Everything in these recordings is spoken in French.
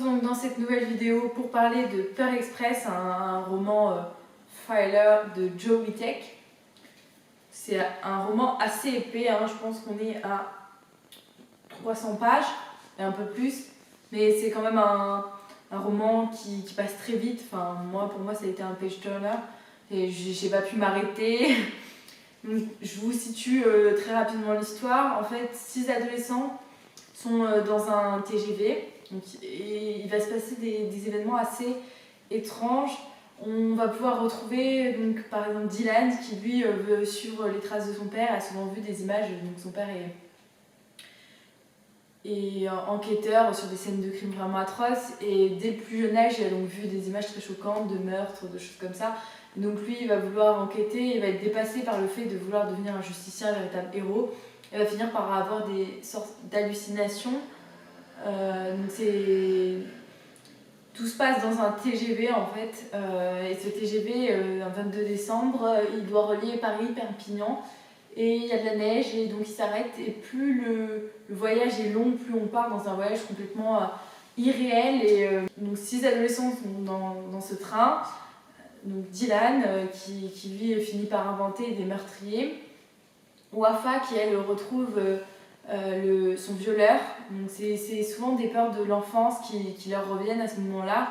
donc dans cette nouvelle vidéo pour parler de Peur Express, un roman thriller de Joe Witek. C'est un roman assez épais, je pense qu'on est à 300 pages et un peu plus, mais c'est quand même un roman qui passe très vite. Enfin, pour moi ça a été un page turner et j'ai pas pu m'arrêter. Donc, je vous situe très rapidement l'histoire. En fait, 6 adolescents sont dans un TGV. Donc, et il va se passer des événements assez étranges. On va pouvoir retrouver donc, par exemple Dylan qui lui veut suivre les traces de son père, a souvent vu des images. Donc son père est enquêteur sur des scènes de crimes vraiment atroces et dès le plus jeune âge il a donc vu des images très choquantes de meurtres, de choses comme ça. Donc lui il va vouloir enquêter, il va être dépassé par le fait de vouloir devenir un justicier, un véritable héros. Il va finir par avoir des sortes d'hallucinations. Tout se passe dans un TGV en fait, et ce TGV, un 22 décembre, il doit relier Paris-Perpignan et il y a de la neige et donc il s'arrête et plus le voyage est long, plus on part dans un voyage complètement irréel et donc 6 adolescents sont dans ce train. Donc Dylan qui lui finit par inventer des meurtriers, Wafa qui elle retrouve son violeur. Donc c'est souvent des peurs de l'enfance qui leur reviennent à ce moment-là.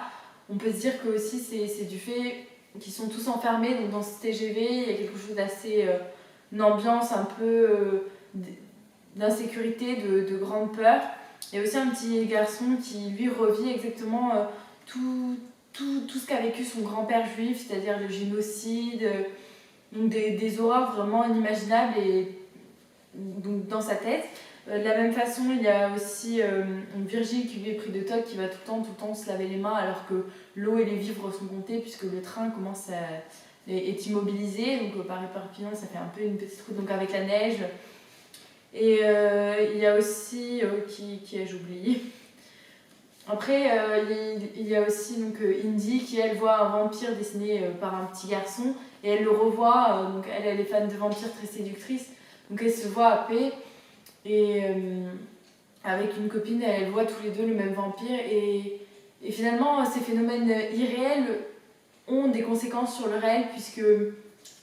On peut se dire que aussi c'est du fait qu'ils sont tous enfermés donc dans ce TGV, il y a quelque chose d'assez une ambiance un peu d'insécurité, de grande peur. Il y a aussi un petit garçon qui lui revit exactement tout ce qu'a vécu son grand-père juif, c'est-à-dire le génocide, donc des horreurs vraiment inimaginables et donc dans sa tête. De la même façon, il y a aussi Virgile qui lui est pris de toc, qui va tout le temps se laver les mains alors que l'eau et les vivres sont comptés puisque le train est immobilisé. Donc Paris-Perpignan, ça fait un peu une petite route donc avec la neige. Et il y a aussi, qui ai-je oublié ? Après, il y a aussi donc, Indy qui elle voit un vampire dessiné par un petit garçon et elle le revoit. Donc elle est fan de vampires, très séductrice. Donc elle se voit à paix. Et avec une copine, elle voit tous les deux le même vampire. Et finalement, ces phénomènes irréels ont des conséquences sur le réel, puisque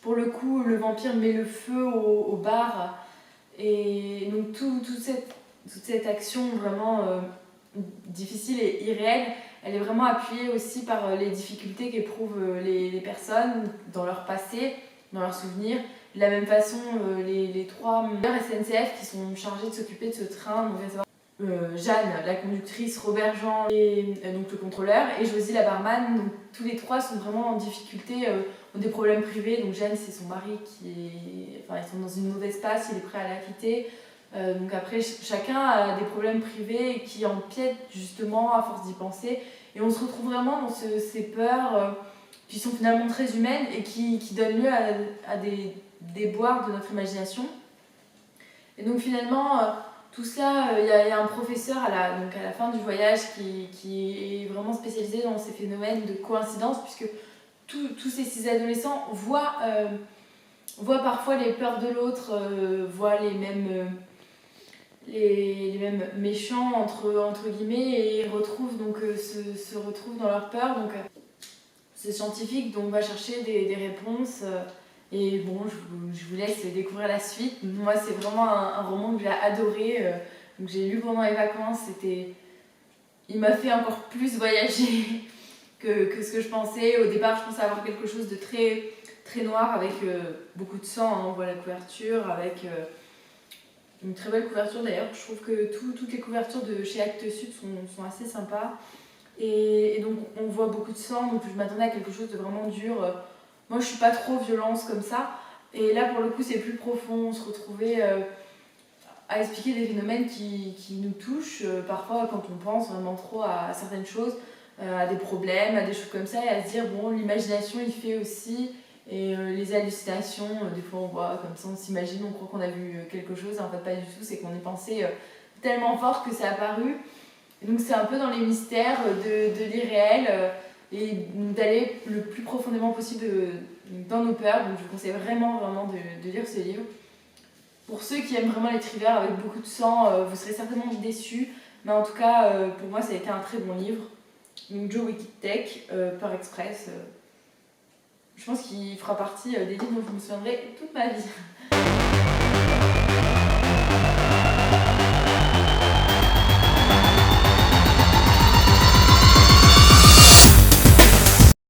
pour le coup, le vampire met le feu au bar. Et donc toute cette action vraiment difficile et irréelle, elle est vraiment appuyée aussi par les difficultés qu'éprouvent les personnes dans leur passé, dans leurs souvenirs. De la même façon, les 3 SNCF qui sont chargés de s'occuper de ce train, donc à savoir Jeanne, la conductrice, Robert Jean, et donc le contrôleur, et Josie, la barman, donc tous les 3 sont vraiment en difficulté, ont des problèmes privés. Donc Jeanne, c'est son mari ils sont dans une mauvaise passe, il est prêt à la quitter. Donc après, chacun a des problèmes privés qui empiètent justement à force d'y penser. Et on se retrouve vraiment dans ces peurs qui sont finalement très humaines et qui donnent lieu à des déboires de notre imagination. Et donc finalement, tout ça, il y a un professeur à la fin du voyage qui est vraiment spécialisé dans ces phénomènes de coïncidence, puisque tous ces 6 adolescents voient parfois les peurs de l'autre, voient les mêmes méchants entre guillemets, et retrouvent donc se retrouvent dans leur peur. Donc ce scientifique donc va chercher des réponses et bon, je vous laisse découvrir la suite. Moi c'est vraiment un roman que j'ai adoré, donc j'ai lu pendant les vacances. Il m'a fait encore plus voyager que ce que je pensais. Au départ je pensais avoir quelque chose de très, très noir avec beaucoup de sang, on voit la couverture avec une très belle couverture d'ailleurs. Je trouve que toutes les couvertures de chez Actes Sud sont assez sympas. Et donc on voit beaucoup de sang, donc je m'attendais à quelque chose de vraiment dur. Moi je suis pas trop violence comme ça. Et là pour le coup c'est plus profond. On se retrouvait à expliquer des phénomènes qui nous touchent. Parfois quand on pense vraiment trop à certaines choses, à des problèmes, à des choses comme ça, et à se dire bon, l'imagination il fait aussi. Et les hallucinations, des fois on voit comme ça, on s'imagine, on croit qu'on a vu quelque chose, et en fait pas du tout, c'est qu'on est pensé tellement fort que c'est apparu. Et donc c'est un peu dans les mystères de l'irréel et d'aller le plus profondément possible dans nos peurs. Donc je vous conseille vraiment de lire ce livre. Pour ceux qui aiment vraiment les thrillers avec beaucoup de sang, vous serez certainement déçus, mais en tout cas pour moi ça a été un très bon livre. Donc Joe Wicked Tech, Peur Express. Je pense qu'il fera partie des livres dont je me souviendrai toute ma vie.